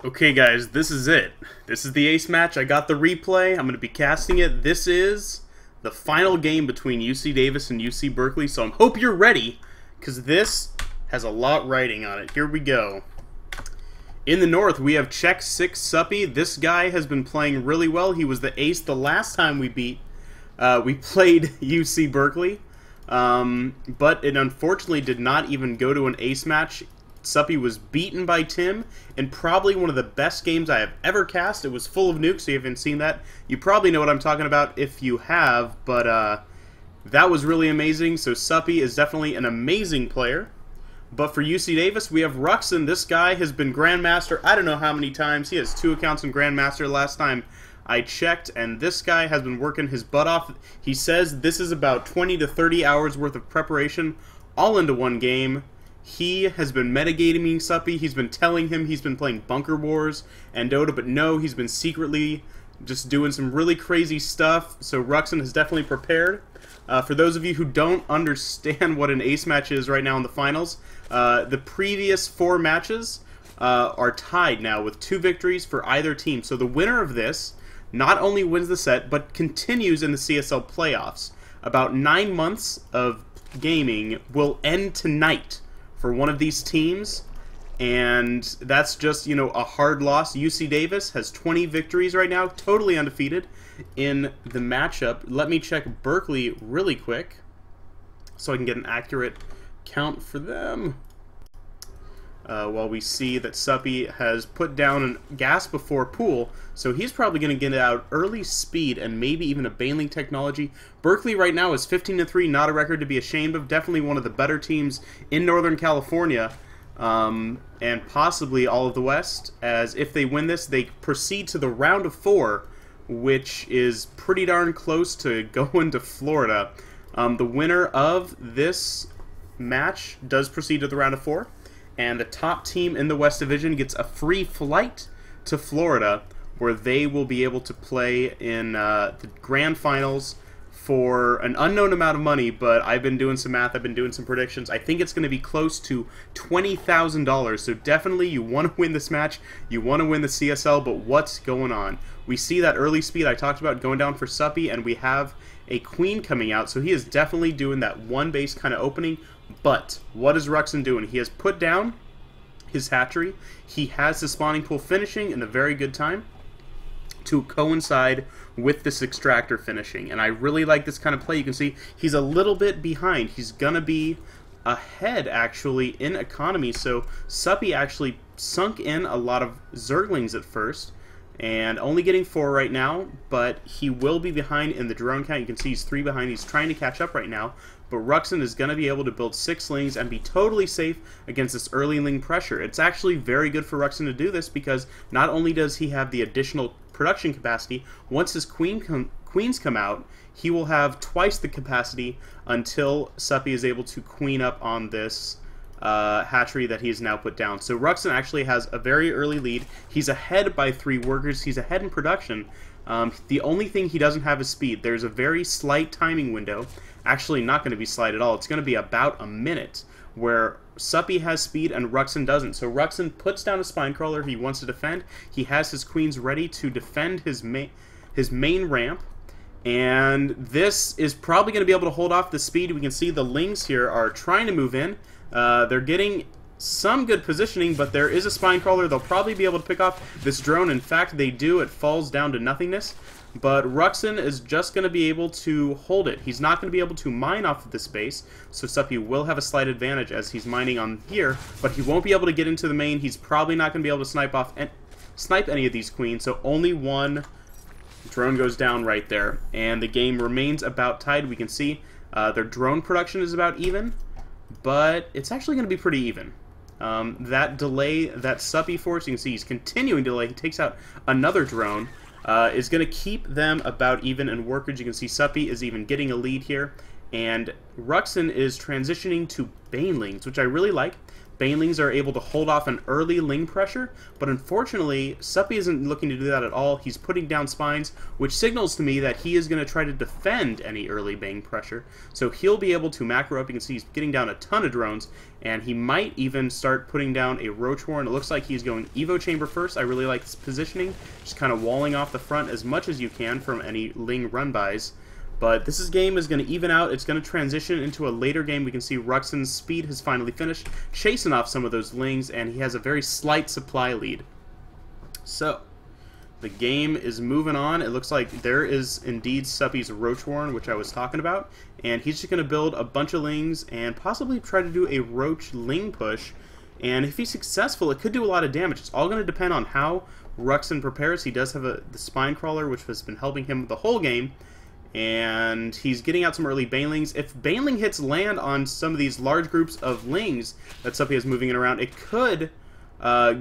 Okay guys, this is it. This is the Ace Match. I got the replay. I'm going to be casting it. This is the final game between UC Davis and UC Berkeley, so I hope you're ready, because this has a lot riding on it. Here we go. In the north, we have xSixSuppy. This guy has been playing really well. He was the ace the last time we played UC Berkeley, but it unfortunately did not even go to an ace match. Suppy was beaten by Tim in probably one of the best games I have ever cast. It was full of nukes, so you haven't seen that. You probably know what I'm talking about if you have, but that was really amazing. So Suppy is definitely an amazing player. But for UC Davis, we have Ruxin. This guy has been Grandmaster I don't know how many times. He has 2 accounts in Grandmaster last time I checked, and this guy has been working his butt off. He says this is about 20 to 30 hours worth of preparation all into one game. He has been metagaming Suppy. He's been telling him he's been playing Bunker Wars and Dota, but no, he's been secretly just doing some really crazy stuff. So Ruxin has definitely prepared. For those of you who don't understand what an ace match is right now in the finals, the previous 4 matches are tied now with 2 victories for either team. So the winner of this not only wins the set, but continues in the CSL playoffs. About 9 months of gaming will end tonight for one of these teams, and that's just, you know, a hard loss. UC Davis has 20 victories right now, totally undefeated in the matchup. Let me check Berkeley really quick so I can get an accurate count for them. While we see that Suppy has put down a gas before pool, so he's probably going to get out early speed and maybe even a bailing technology. Berkeley right now is 15-3, not a record to be ashamed of. Definitely one of the better teams in Northern California, and possibly all of the West, as if they win this, they proceed to the round of 4, which is pretty darn close to going to Florida. The winner of this match does proceed to the round of 4. And the top team in the West Division gets a free flight to Florida, where they will be able to play in the grand finals for an unknown amount of money. But I've been doing some math, I've been doing some predictions. I think it's going to be close to $20,000. So definitely you want to win this match, you want to win the CSL, but what's going on? We see that early speed I talked about going down for Suppy, and we have a queen coming out, so he is definitely doing that one base kind of opening. But what is Ruxin doing? He has put down his hatchery. He has his spawning pool finishing in a very good time to coincide with this extractor finishing. And I really like this kind of play. You can see he's a little bit behind. He's going to be ahead, actually, in economy. So Suppy actually sunk in a lot of Zerglings at first, and only getting 4 right now, but he will be behind in the drone count. You can see he's 3 behind. He's trying to catch up right now, but Ruxin is going to be able to build 6 lings and be totally safe against this early ling pressure. It's actually very good for Ruxin to do this, because not only does he have the additional production capacity, once his queens come out, he will have twice the capacity until Suppy is able to queen up on this hatchery that he's now put down. So Ruxin actually has a very early lead. He's ahead by 3 workers. He's ahead in production. The only thing he doesn't have is speed. There's a very slight timing window. Actually, not going to be slight at all. It's going to be about a minute where Suppy has speed and Ruxin doesn't. So Ruxin puts down a spine crawler. He wants to defend. He has his queens ready to defend his main ramp. And this is probably going to be able to hold off the speed. We can see the lings here are trying to move in. They're getting some good positioning, but there is a spine crawler. They'll probably be able to pick off this drone. In fact, they do. It falls down to nothingness. But Ruxin is just going to be able to hold it. He's not going to be able to mine off of this base, so Suppy will have a slight advantage as he's mining on here, but he won't be able to get into the main. He's probably not going to be able to snipe any of these queens, so only one drone goes down right there, and the game remains about tied. We can see their drone production is about even, but it's actually going to be pretty even. That delay that Suppy forced, you can see he's continuing to delay. He takes out another drone. Is going to keep them about even in workers. You can see Suppy is even getting a lead here, and Ruxin is transitioning to banelings, which I really like. Banelings are able to hold off an early Ling pressure, but unfortunately, Suppy isn't looking to do that at all. He's putting down spines, which signals to me that he is going to try to defend any early Bang pressure. So he'll be able to macro up. You can see he's getting down a ton of drones, and he might even start putting down a Roach Warren. It looks like he's going Evo Chamber first. I really like this positioning, just kind of walling off the front as much as you can from any Ling run-bys. But this game is going to even out. It's going to transition into a later game. We can see Ruxin's speed has finally finished, chasing off some of those Lings, and he has a very slight supply lead. So, the game is moving on. It looks like there is indeed Suppy's Roach Warren, which I was talking about, and he's just going to build a bunch of Lings and possibly try to do a Roach Ling push. And if he's successful, it could do a lot of damage. It's all going to depend on how Ruxin prepares. He does have the Spine Crawler, which has been helping him the whole game. And he's getting out some early Banelings. If Baneling hits land on some of these large groups of Lings that Suppy is moving in around, it could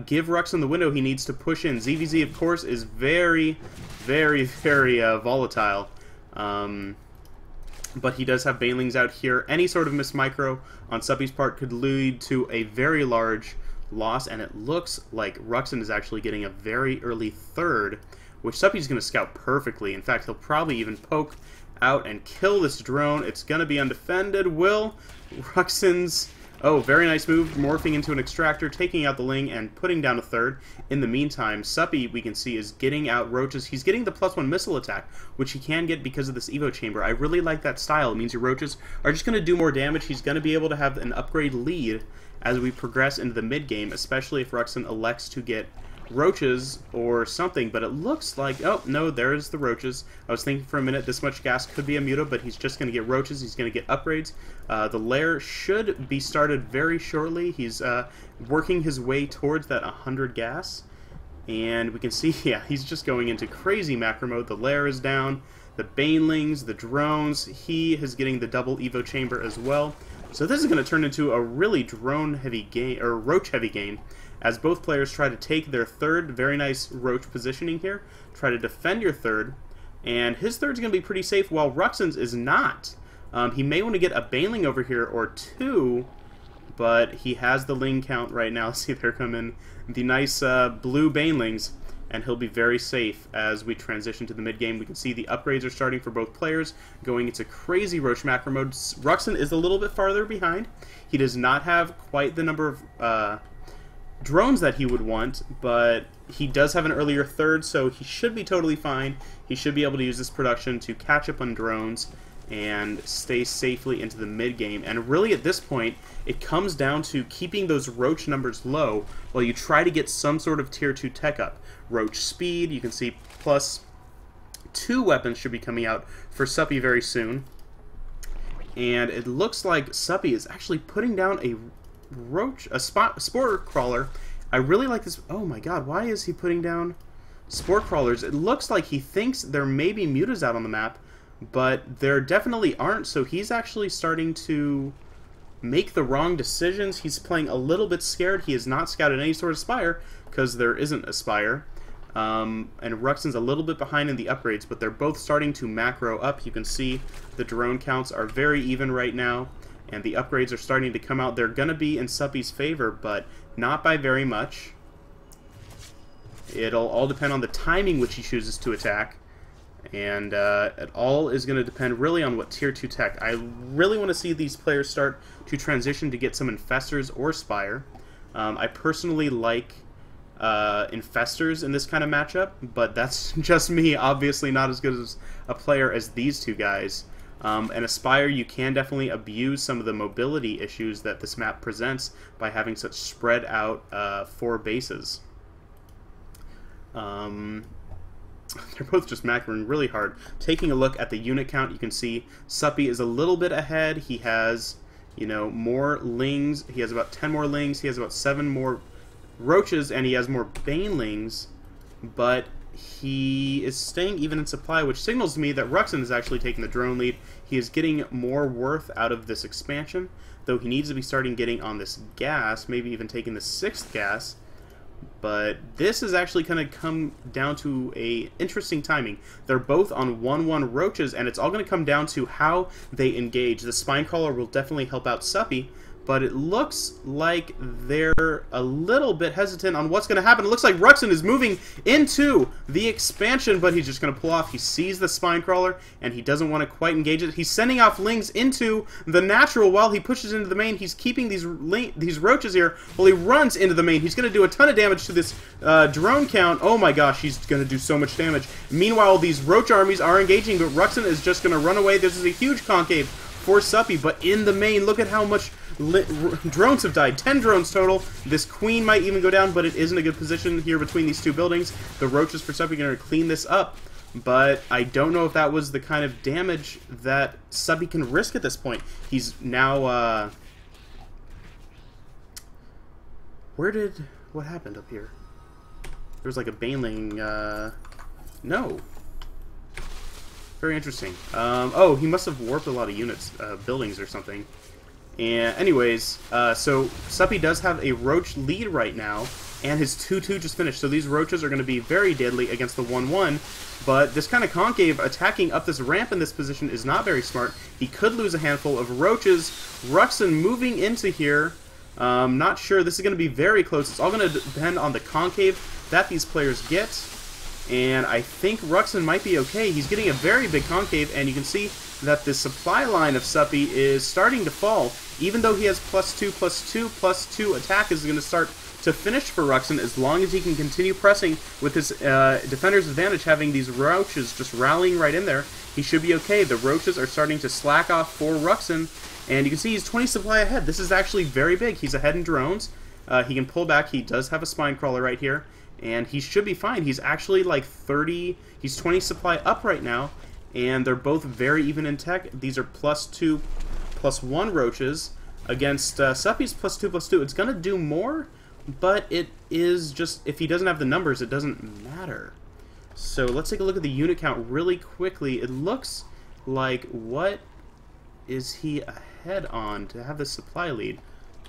give Ruxin the window he needs to push in. ZVZ, of course, is very, very, very volatile. But he does have Banelings out here. Any sort of miss micro on Suppy's part could lead to a very large loss, and it looks like Ruxin is actually getting a very early third, which Suppy's going to scout perfectly. In fact, he'll probably even poke out and kill this drone. It's going to be undefended. Will Ruxin's... Oh, very nice move, morphing into an extractor, taking out the Ling, and putting down a third. In the meantime, Suppy, we can see, is getting out Roaches. He's getting the +1 missile attack, which he can get because of this Evo Chamber. I really like that style. It means your Roaches are just going to do more damage. He's going to be able to have an upgrade lead as we progress into the mid-game, especially if Ruxin elects to get Roaches or something, but it looks like, oh no, there's the Roaches. I was thinking for a minute this much gas could be a Muta, but he's just going to get Roaches. He's going to get upgrades. The lair should be started very shortly. He's working his way towards that 100 gas, and we can see, yeah, he's just going into crazy macro mode. The lair is down, the Banelings, the drones. He is getting the double Evo Chamber as well. So this is going to turn into a really drone-heavy game, or roach-heavy game, as both players try to take their third. Very nice Roach positioning here. Try to defend your third, and his third's going to be pretty safe, while Ruxin's is not. He may want to get a Baneling over here or two, but he has the Ling count right now. See, they're coming the nice blue Banelings, and he'll be very safe as we transition to the mid-game. We can see the upgrades are starting for both players, going into crazy Roach macro mode. Ruxin is a little bit farther behind. He does not have quite the number of drones that he would want, but he does have an earlier third, so he should be totally fine. He should be able to use this production to catch up on drones and stay safely into the mid-game. And really at this point, it comes down to keeping those Roach numbers low while you try to get some sort of tier 2 tech up. Roach speed, you can see +2 weapons should be coming out for Suppy very soon. And it looks like Suppy is actually putting down a Roach, a Spore Crawler. I really like this. Oh my god, why is he putting down Spore Crawlers? It looks like he thinks there may be Mutas out on the map, but there definitely aren't, so he's actually starting to make the wrong decisions. He's playing a little bit scared. He has not scouted any sort of Spire, because there isn't a Spire. And Ruxin's a little bit behind in the upgrades, but they're both starting to macro up. You can see the drone counts are very even right now, and the upgrades are starting to come out. They're going to be in Suppy's favor, but not by very much. It'll all depend on the timing which he chooses to attack, and it all is going to depend really on what tier 2 tech. I really want to see these players start to transition to get some Infestors or Spire. I personally like Infestors in this kind of matchup, but that's just me. Obviously not as good as a player as these two guys. And Aspire, you can definitely abuse some of the mobility issues that this map presents by having such spread out 4 bases. They're both just macroing really hard. Taking a look at the unit count, you can see Suppy is a little bit ahead. He has, you know, more Lings. He has about 10 more Lings. He has about 7 more Roaches, and he has more Banelings, but he is staying even in supply, which signals to me that Ruxin is actually taking the drone lead. He is getting more worth out of this expansion, though he needs to be starting getting on this gas, maybe even taking the 6th gas. But this is actually going to come down to a interesting timing. They're both on 1-1 Roaches, and it's all going to come down to how they engage. The Spine Crawler will definitely help out Suppy, but it looks like they're a little bit hesitant on what's going to happen. It looks like ruxin is moving into the expansion, but he's just going to pull off. He sees the spine crawler, and he doesn't want to quite engage it. He's sending off lings into the natural while he pushes into the main. He's keeping these roaches here while he runs into the main. He's going to do a ton of damage to this drone count. Oh my gosh, he's going to do so much damage. Meanwhile, these roach armies are engaging, but ruxin is just going to run away. This is a huge concave for Suppy, but in the main, look at how much drones have died. 10 drones total. This queen might even go down, but it isn't a good position here between these two buildings. The roaches for Suppy are going to clean this up, but I don't know if that was the kind of damage that Suppy can risk at this point. He's now, what happened up here? There was like a baneling, no. Very interesting. Oh, he must have warped a lot of units, buildings or something. And anyways, so Suppy does have a roach lead right now, and his 2-2 just finished. So these roaches are going to be very deadly against the 1-1, but this kind of concave attacking up this ramp in this position is not very smart. He could lose a handful of roaches. ruxin moving into here. Not sure. This is going to be very close. It's all going to depend on the concave that these players get. And I think ruxin might be okay. He's getting a very big concave, and you can see that the supply line of Suppy is starting to fall. Even though he has +2/+2/+2 attack is going to start to finish for ruxin, as long as he can continue pressing with his defender's advantage, having these roaches just rallying right in there, he should be okay. The roaches are starting to slack off for ruxin, and you can see he's 20 supply ahead. This is actually very big. He's ahead in drones. He can pull back. He does have a spine crawler right here, and he should be fine. He's actually like 30, he's 20 supply up right now, and they're both very even in tech. These are +2/+1 roaches against Suppy's +2/+2. It's going to do more, but it is just, if he doesn't have the numbers, it doesn't matter. So let's take a look at the unit count really quickly. It looks like, what is he ahead on to have this supply lead?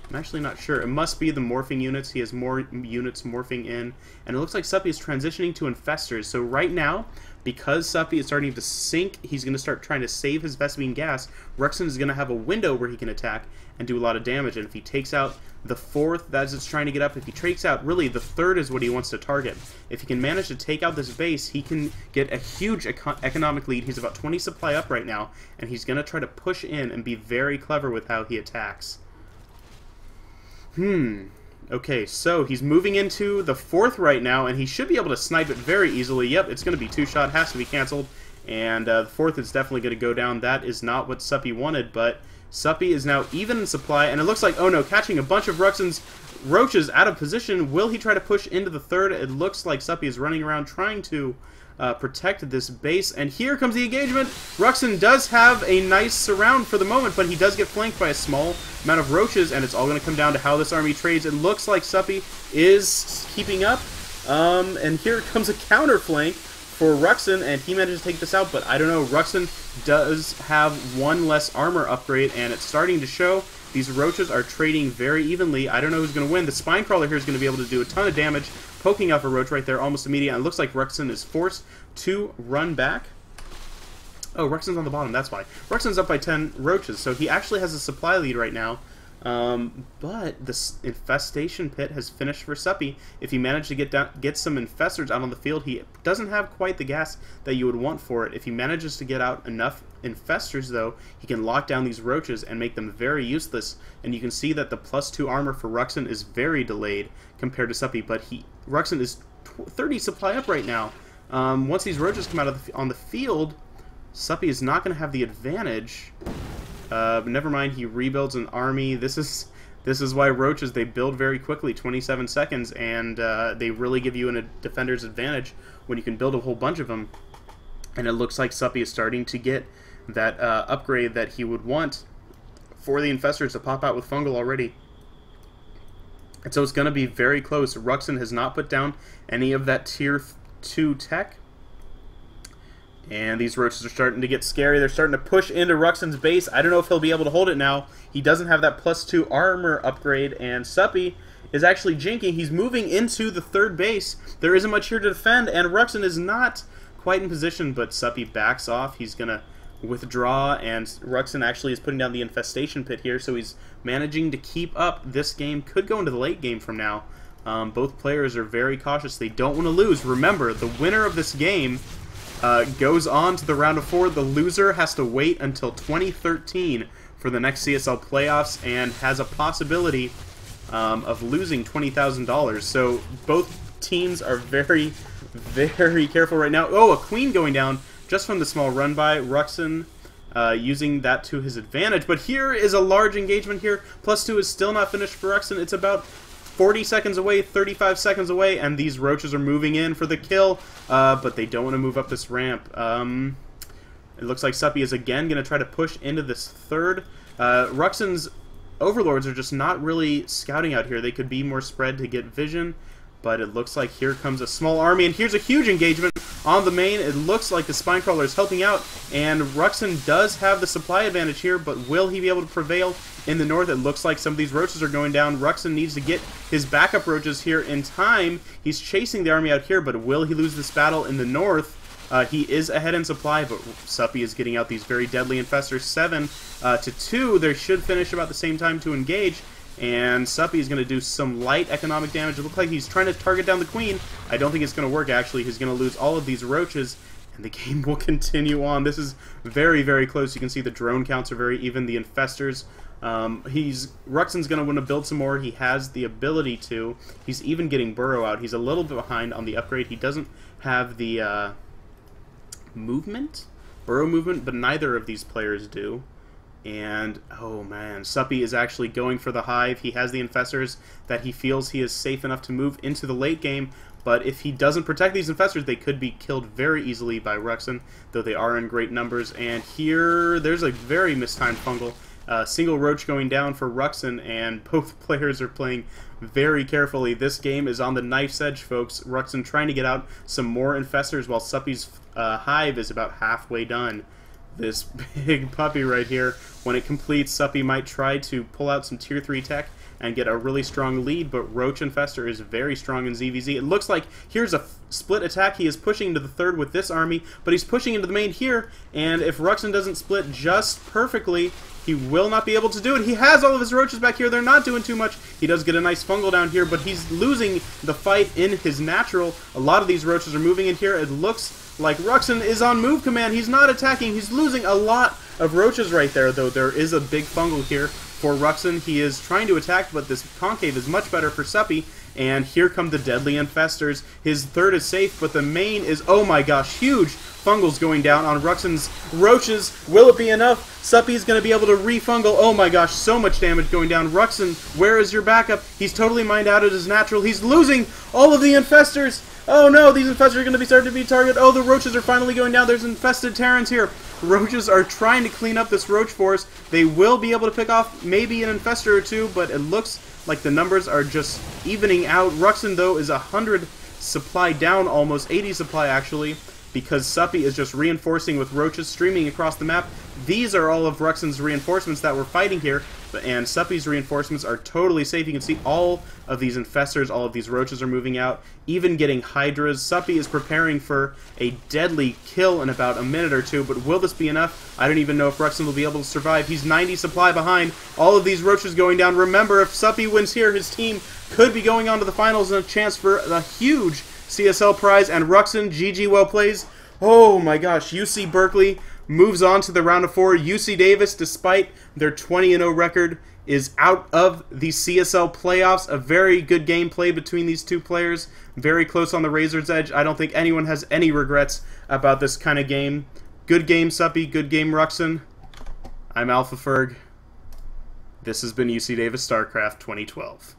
I'm actually not sure. It must be the morphing units. He has more units morphing in. And it looks like Suppy is transitioning to infestors. So right now, because Suppy is starting to sink, he's going to start trying to save his Vespine gas. ruxin is going to have a window where he can attack and do a lot of damage. And if he takes out the fourth, that's it's trying to get up. If he takes out, really, the third is what he wants to target. If he can manage to take out this base, he can get a huge economic lead. He's about 20 supply up right now, and he's going to try to push in and be very clever with how he attacks. Okay, so he's moving into the fourth right now, and he should be able to snipe it very easily. Yep, it's going to be 2-shot, has to be canceled, and the fourth is definitely going to go down. That is not what Suppy wanted, but Suppy is now even in supply, and it looks like, oh no, catching a bunch of ruxin's roaches out of position. Will he try to push into the third? It looks like Suppy is running around trying to protect this base, and here comes the engagement. ruxin does have a nice surround for the moment, but he does get flanked by a small amount of roaches, and it's all going to come down to how this army trades. It looks like Suppy is keeping up, and here comes a counter flank for ruxin, and he manages to take this out, but I don't know. ruxin does have one less armor upgrade, and it's starting to show. These roaches are trading very evenly. I don't know who's going to win. The spine crawler here is going to be able to do a ton of damage, poking off a roach right there almost immediately, and it looks like ruxin is forced to run back. Oh, ruxin's on the bottom, that's why. ruxin's up by 10 roaches, so he actually has a supply lead right now. But this infestation pit has finished for Suppy. If he managed to get some infestors out on the field, he doesn't have quite the gas that you would want for it. If he manages to get out enough infestors, though, he can lock down these roaches and make them very useless. And you can see that the +2 armor for ruxin is very delayed compared to Suppy, but ruxin is 30 supply up right now. Once these roaches come out on the field, Suppy is not going to have the advantage. But never mind, he rebuilds an army. This is why roaches, they build very quickly, 27 seconds, and they really give you a defender's advantage when you can build a whole bunch of them. And it looks like Suppy is starting to get that upgrade that he would want for the infestors to pop out with fungal already. And so it's going to be very close. ruxin has not put down any of that tier 2 tech. And these roaches are starting to get scary. They're starting to push into ruxin's base. I don't know if he'll be able to hold it now. He doesn't have that +2 armor upgrade, and Suppy is actually jinking. He's moving into the third base. There isn't much here to defend, and ruxin is not quite in position, but Suppy backs off. He's going to withdraw, and ruxin actually is putting down the infestation pit here, so he's managing to keep up. This game could go into the late game from now. Both players are very cautious. They don't want to lose. Remember, the winner of this game goes on to the round of 4. The loser has to wait until 2013 for the next CSL playoffs and has a possibility of losing $20,000. So both teams are very, very careful right now. Oh, a queen going down just from the small run by. ruxin using that to his advantage. But here is a large engagement here. +2 is still not finished for ruxin. It's about 40 seconds away, 35 seconds away, and these roaches are moving in for the kill, but they don't want to move up this ramp. It looks like Suppy is again going to try to push into this third. ruxin's overlords are just not really scouting out here. They could be more spread to get vision, but it looks like here comes a small army, and here's a huge engagement on the main. It looks like the Spinecrawler is helping out, and ruxin does have the supply advantage here, but will he be able to prevail in the north? It looks like some of these roaches are going down. ruxin needs to get his backup roaches here in time. He's chasing the army out here, but will he lose this battle in the north? He is ahead in supply, but Suppy is getting out these very deadly infestors. 7 to 2. They should finish about the same time to engage. And Suppy is going to do some light economic damage. It looks like he's trying to target down the queen. I don't think it's going to work, actually. He's going to lose all of these roaches, and the game will continue on. This is very, very close. You can see the drone counts are very even. The infestors. ruxin's going to want to build some more. He has the ability to. He's even getting Burrow out. He's a little bit behind on the upgrade. He doesn't have the Burrow movement, but neither of these players do. And, oh man, Suppy is actually going for the hive. He has the infestors that he feels he is safe enough to move into the late game, but if he doesn't protect these infestors, they could be killed very easily by ruxin, though they are in great numbers. And here, there's a very mistimed fungal. Single roach going down for ruxin, and both players are playing very carefully. This game is on the knife's edge, folks. ruxin trying to get out some more infestors, while Suppy's hive is about halfway done. This big puppy right here, when it completes, Suppy might try to pull out some tier 3 tech and get a really strong lead, but Roach Infester is very strong in ZVZ. It looks like here's a split attack. He is pushing into the third with this army, but he's pushing into the main here, and if ruxin doesn't split just perfectly, he will not be able to do it. He has all of his roaches back here. They're not doing too much. He does get a nice fungal down here, but he's losing the fight in his natural. A lot of these roaches are moving in here. It looks like ruxin is on move command. He's not attacking. He's losing a lot of roaches right there, though there is a big fungal here for ruxin. He is trying to attack, but this concave is much better for Suppy. And here come the deadly infestors. His third is safe, but the main is, oh my gosh, huge fungals going down on ruxin's roaches. Will it be enough? Suppy's going to be able to refungal. Oh my gosh, so much damage going down. ruxin, where is your backup? He's totally mined out at his natural. He's losing all of the infestors. Oh no, these infestors are going to be starting to be targeted. Oh, the roaches are finally going down. There's infested Terrans here. Roaches are trying to clean up this roach force. They will be able to pick off maybe an infestor or two, but it looks like the numbers are just evening out. ruxin, though, is 100 supply down, almost 80 supply actually, because Suppy is just reinforcing with roaches streaming across the map. These are all of ruxin's reinforcements that we're fighting here, and Suppy's reinforcements are totally safe. You can see all of these infestors, all of these roaches are moving out, even getting hydras. Suppy is preparing for a deadly kill in about a minute or two, but will this be enough? I don't even know if ruxin will be able to survive. He's 90 supply behind. All of these roaches going down. Remember, if Suppy wins here, his team could be going on to the finals and a chance for a huge CSL prize. And ruxin, GG, well plays. Oh my gosh, UC Berkeley moves on to the round of 4. UC Davis, despite their 20-0 record, is out of the CSL playoffs. A very good game played between these two players. Very close on the razor's edge. I don't think anyone has any regrets about this kind of game. Good game, Suppy. Good game, ruxin. I'm Alpha Ferg. This has been UC Davis StarCraft 2012.